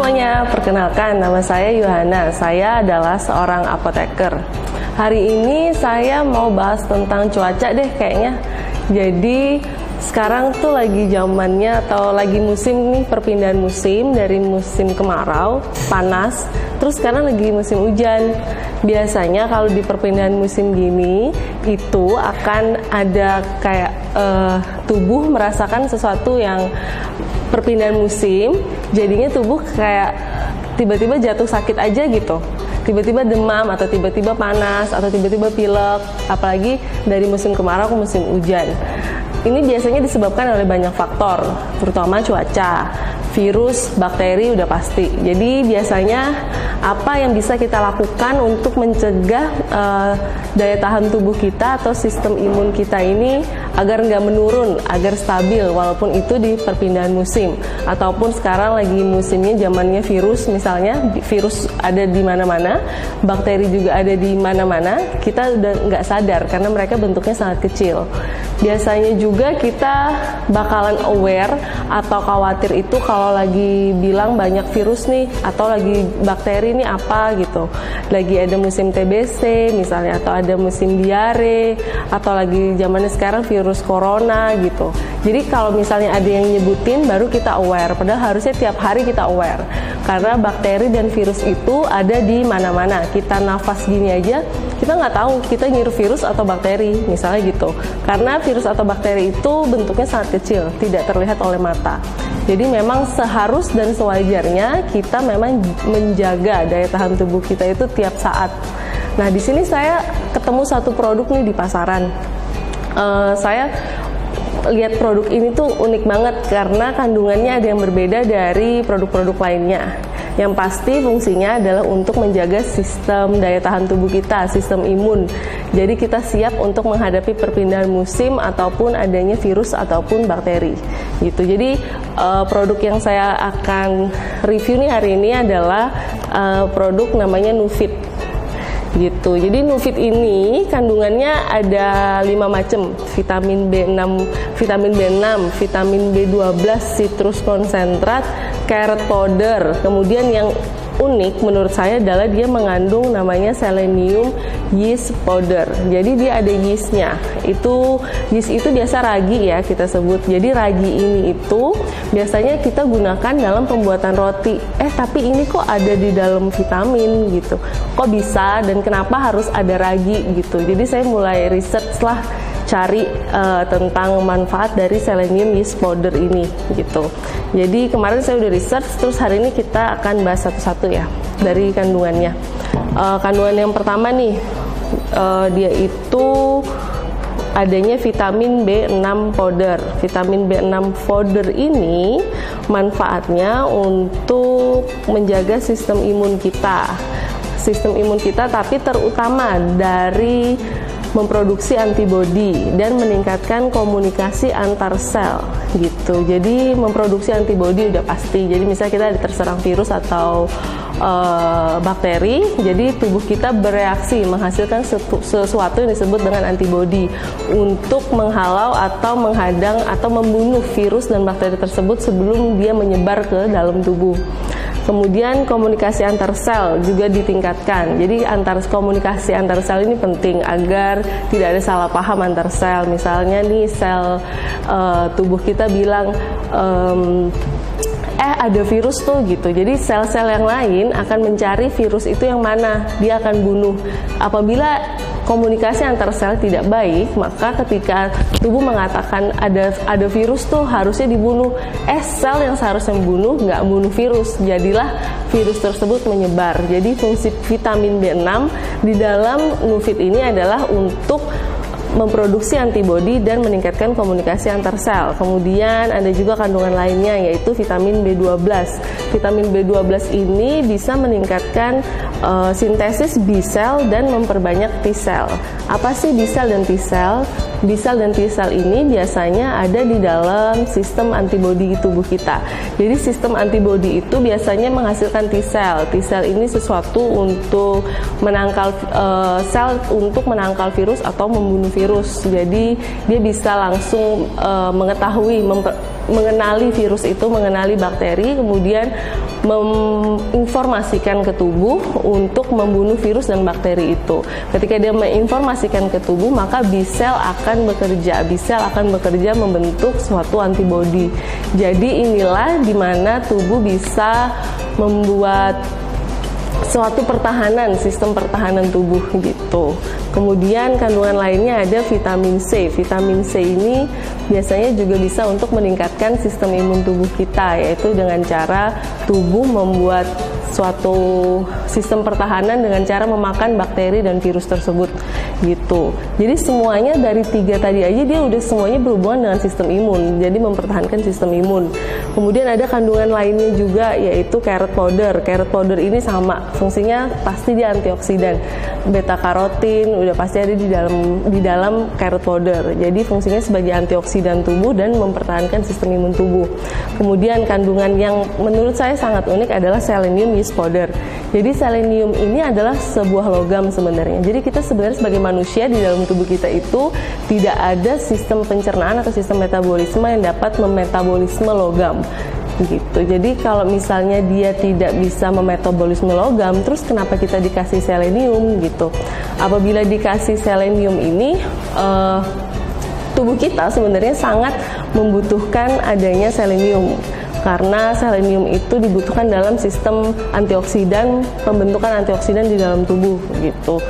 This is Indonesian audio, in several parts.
semuanya, perkenalkan nama saya Yohana. Saya adalah seorang apoteker. Hari ini saya mau bahas tentang cuaca deh kayaknya. Jadi sekarang tuh lagi zamannya atau lagi musim nih, perpindahan musim dari musim kemarau, panas, terus sekarang lagi musim hujan. Biasanya kalau di perpindahan musim gini itu akan ada kayak tubuh merasakan sesuatu yang perpindahan musim, jadinya tubuh kayak tiba-tiba jatuh sakit aja gitu. Tiba-tiba demam atau tiba-tiba panas atau tiba-tiba pilek, apalagi dari musim kemarau ke musim hujan. Ini biasanya disebabkan oleh banyak faktor, terutama cuaca, virus, bakteri udah pasti. Jadi biasanya apa yang bisa kita lakukan untuk mencegah daya tahan tubuh kita atau sistem imun kita ini agar nggak menurun, agar stabil walaupun itu di perpindahan musim. Ataupun sekarang lagi musimnya zamannya virus, misalnya virus ada di mana-mana, bakteri juga ada di mana-mana, kita udah nggak sadar karena mereka bentuknya sangat kecil. Biasanya juga kita bakalan aware atau khawatir itu kalau lagi bilang banyak virus nih atau lagi bakteri ini apa gitu. Lagi ada musim TBC misalnya atau ada musim diare atau lagi zamannya sekarang virus corona gitu. Jadi kalau misalnya ada yang nyebutin baru kita aware, padahal harusnya tiap hari kita aware. Karena bakteri dan virus itu ada di mana-mana. Kita nafas gini aja, kita nggak tahu kita ngirup virus atau bakteri, misalnya gitu. Karena virus atau bakteri itu bentuknya sangat kecil, tidak terlihat oleh mata. Jadi memang seharus dan sewajarnya kita memang menjaga daya tahan tubuh kita itu tiap saat. Nah, di sini saya ketemu satu produk nih di pasaran. Saya lihat produk ini tuh unik banget karena kandungannya ada yang berbeda dari produk-produk lainnya. Yang pasti fungsinya adalah untuk menjaga sistem daya tahan tubuh kita, sistem imun. Jadi kita siap untuk menghadapi perpindahan musim ataupun adanya virus ataupun bakteri. Gitu. Jadi produk yang saya akan review nih hari ini adalah produk namanya Nufit. Gitu. Jadi Nufit ini kandungannya ada 5 macam, vitamin B6, vitamin B12, citrus konsentrat, carrot powder. Kemudian yang unik menurut saya adalah dia mengandung namanya selenium yeast powder. Jadi dia ada yeastnya. Yeast itu biasa ragi ya kita sebut. Jadi ragi ini itu biasanya kita gunakan dalam pembuatan roti. Tapi ini kok ada di dalam vitamin gitu. Kok bisa dan kenapa harus ada ragi gitu. Jadi saya mulai research lah, cari tentang manfaat dari selenium yeast powder ini gitu. Jadi kemarin saya udah research, terus hari ini kita akan bahas satu-satu ya dari kandungannya. Kandungan yang pertama nih, dia itu adanya vitamin B6 powder. Vitamin B6 powder ini manfaatnya untuk menjaga sistem imun kita. Sistem imun kita tapi terutama dari memproduksi antibodi dan meningkatkan komunikasi antar sel gitu. Jadi memproduksi antibodi udah pasti. Jadi misalnya kita terserang virus atau bakteri, jadi tubuh kita bereaksi menghasilkan sesuatu yang disebut dengan antibodi untuk menghalau atau menghadang atau membunuh virus dan bakteri tersebut sebelum dia menyebar ke dalam tubuh. Kemudian komunikasi antar sel juga ditingkatkan. Jadi komunikasi antar sel ini penting agar tidak ada salah paham antar sel. Misalnya nih sel tubuh kita bilang ada virus tuh gitu. Jadi sel-sel yang lain akan mencari virus itu yang mana, dia akan bunuh. Apabila komunikasi antar sel tidak baik, maka ketika tubuh mengatakan ada virus tuh harusnya dibunuh, sel yang seharusnya membunuh nggak membunuh virus, jadilah virus tersebut menyebar. Jadi fungsi vitamin B6 di dalam Nufit ini adalah untuk memproduksi antibodi dan meningkatkan komunikasi antar sel. Kemudian ada juga kandungan lainnya yaitu vitamin B12. Vitamin B12 ini bisa meningkatkan sintesis B-cell dan memperbanyak T-cell. Apa sih B-cell dan T-cell? B-cell dan T-cell ini biasanya ada di dalam sistem antibodi tubuh kita. Jadi sistem antibodi itu biasanya menghasilkan T-cell. T-cell ini sesuatu untuk menangkal sel untuk menangkal virus atau membunuh virus. virus. Jadi dia bisa langsung mengetahui, mengenali virus itu, mengenali bakteri, kemudian menginformasikan ke tubuh untuk membunuh virus dan bakteri itu. Ketika dia menginformasikan ke tubuh, maka B-cell akan bekerja. B-cell akan bekerja membentuk suatu antibodi. Jadi inilah dimana tubuh bisa membuat suatu pertahanan, sistem pertahanan tubuh gitu. Kemudian kandungan lainnya ada vitamin C. Vitamin C ini biasanya juga bisa untuk meningkatkan sistem imun tubuh kita, yaitu dengan cara tubuh membuat suatu sistem pertahanan dengan cara memakan bakteri dan virus tersebut gitu. Jadi semuanya dari 3 tadi aja dia udah semuanya berhubungan dengan sistem imun, jadi mempertahankan sistem imun. Kemudian ada kandungan lainnya juga, yaitu carrot powder. Carrot powder ini sama fungsinya, pasti dia antioksidan. Beta karotin udah pasti ada di dalam carrot powder. Jadi fungsinya sebagai antioksidan tubuh dan mempertahankan sistem imun tubuh. Kemudian kandungan yang menurut saya sangat unik adalah selenium yeast powder. Jadi selenium ini adalah sebuah logam sebenarnya. Jadi kita sebenarnya sebagai manusia di dalam tubuh kita itu tidak ada sistem pencernaan atau sistem metabolisme yang dapat memetabolisme logam gitu. Jadi kalau misalnya dia tidak bisa memetabolisme logam, terus kenapa kita dikasih selenium gitu? Apabila dikasih selenium ini, tubuh kita sebenarnya sangat membutuhkan adanya selenium, karena selenium itu dibutuhkan dalam sistem antioksidan, pembentukan antioksidan di dalam tubuh gitu.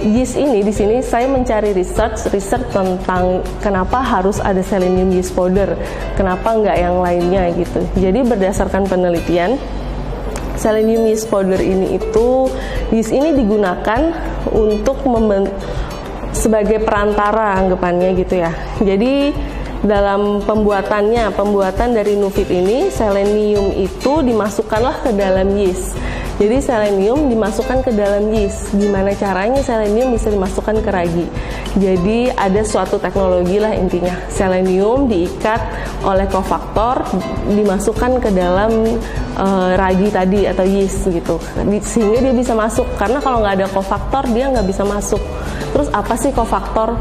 Yeast ini di sini saya mencari research tentang kenapa harus ada selenium yeast powder, kenapa enggak yang lainnya gitu. Jadi berdasarkan penelitian, selenium yeast powder ini itu, yeast ini digunakan untuk sebagai perantara anggapannya gitu ya. Jadi dalam pembuatan dari Nuvit ini, selenium itu dimasukkanlah ke dalam yeast. Jadi selenium dimasukkan ke dalam yeast. Gimana caranya selenium bisa dimasukkan ke ragi? Jadi ada suatu teknologi lah intinya. Selenium diikat oleh kofaktor, dimasukkan ke dalam ragi tadi atau yeast gitu, sehingga dia bisa masuk. Karena kalau nggak ada kofaktor dia nggak bisa masuk. Terus apa sih kofaktor?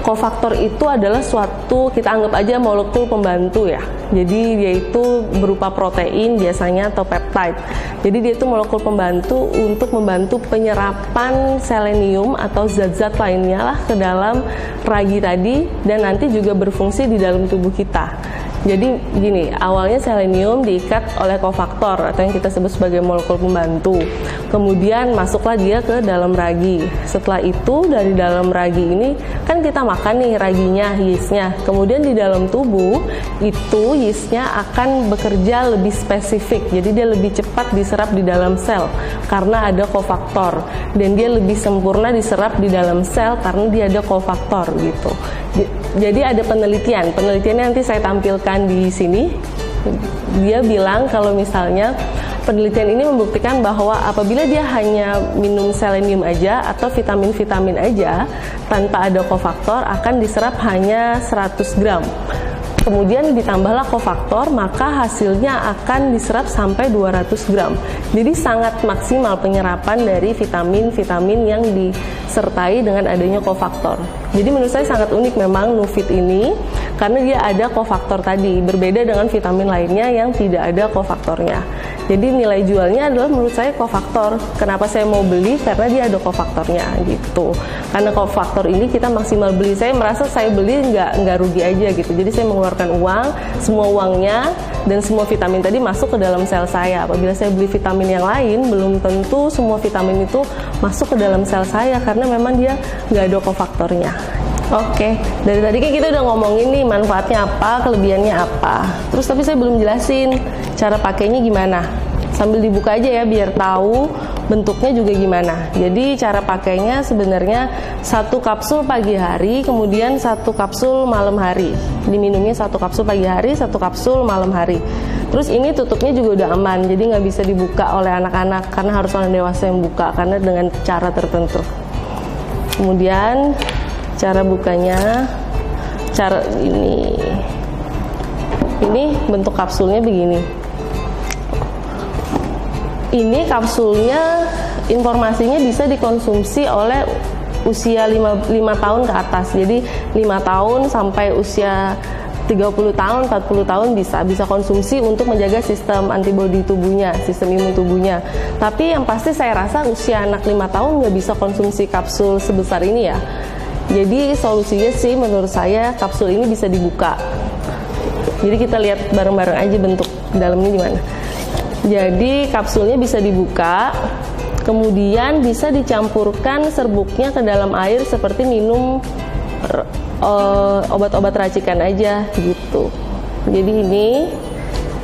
Kofaktor itu adalah suatu, kita anggap aja molekul pembantu ya. Jadi dia itu berupa protein biasanya atau peptide. Jadi dia itu molekul pembantu untuk membantu penyerapan selenium atau zat-zat lainnya lah ke dalam ragi tadi, dan nanti juga berfungsi di dalam tubuh kita. Jadi gini, awalnya selenium diikat oleh kofaktor atau yang kita sebut sebagai molekul pembantu. Kemudian masuklah dia ke dalam ragi. Setelah itu dari dalam ragi ini kan kita makan nih raginya, yeastnya. Kemudian di dalam tubuh itu yeastnya akan bekerja lebih spesifik. Jadi dia lebih cepat diserap di dalam sel karena ada kofaktor. Dan dia lebih sempurna diserap di dalam sel karena dia ada kofaktor gitu. Jadi ada penelitiannya nanti saya tampilkan di sini. Dia bilang kalau misalnya penelitian ini membuktikan bahwa apabila dia hanya minum selenium aja atau vitamin-vitamin aja tanpa ada kofaktor akan diserap hanya 100 gram. Kemudian ditambahlah kofaktor, maka hasilnya akan diserap sampai 200 gram. Jadi sangat maksimal penyerapan dari vitamin-vitamin yang disertai dengan adanya kofaktor. Jadi menurut saya sangat unik memang Nuvit ini, karena dia ada kofaktor tadi, berbeda dengan vitamin lainnya yang tidak ada kofaktornya. Jadi nilai jualnya adalah menurut saya kofaktor. Kenapa saya mau beli? Karena dia ada kofaktornya gitu. Karena kofaktor ini kita maksimal beli. Saya merasa saya beli nggak rugi aja gitu. Jadi saya mengeluarkan uang, semua uangnya dan semua vitamin tadi masuk ke dalam sel saya. Apabila saya beli vitamin yang lain, belum tentu semua vitamin itu masuk ke dalam sel saya karena memang dia nggak ada kofaktornya. Oke, dari tadi kan kita udah ngomongin nih manfaatnya apa, kelebihannya apa. Terus tapi saya belum jelasin cara pakainya gimana. Sambil dibuka aja ya biar tahu bentuknya juga gimana. Jadi cara pakainya sebenarnya 1 kapsul pagi hari, kemudian 1 kapsul malam hari. Diminumnya 1 kapsul pagi hari, 1 kapsul malam hari. Terus ini tutupnya juga udah aman, jadi nggak bisa dibuka oleh anak-anak karena harus orang dewasa yang buka karena dengan cara tertentu. Kemudian cara bukanya, cara ini bentuk kapsulnya begini. Ini kapsulnya informasinya bisa dikonsumsi oleh usia 5 tahun ke atas. Jadi 5 tahun sampai usia 30 tahun, 40 tahun bisa konsumsi untuk menjaga sistem antibodi tubuhnya, sistem imun tubuhnya. Tapi yang pasti saya rasa usia anak 5 tahun nggak bisa konsumsi kapsul sebesar ini ya. Jadi solusinya sih menurut saya kapsul ini bisa dibuka. Jadi kita lihat bareng-bareng aja bentuk dalamnya gimana. Jadi kapsulnya bisa dibuka, kemudian bisa dicampurkan serbuknya ke dalam air seperti minum obat-obat racikan aja gitu. Jadi ini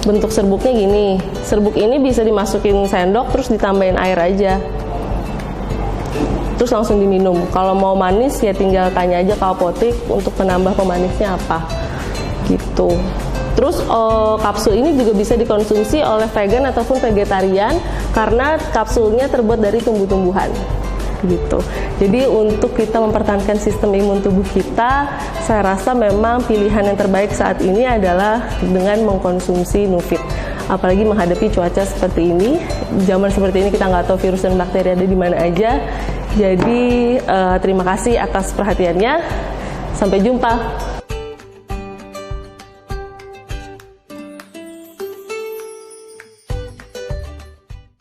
bentuk serbuknya gini. Serbuk ini bisa dimasukin sendok terus ditambahin air aja. Terus langsung diminum. Kalau mau manis ya tinggal tanya aja ke apotek untuk penambah pemanisnya apa gitu. Terus kapsul ini juga bisa dikonsumsi oleh vegan ataupun vegetarian karena kapsulnya terbuat dari tumbuh-tumbuhan gitu. Jadi untuk kita mempertahankan sistem imun tubuh kita, saya rasa memang pilihan yang terbaik saat ini adalah dengan mengkonsumsi Nufit. Apalagi menghadapi cuaca seperti ini, zaman seperti ini kita nggak tahu virus dan bakteri ada di mana aja. Jadi terima kasih atas perhatiannya. Sampai jumpa.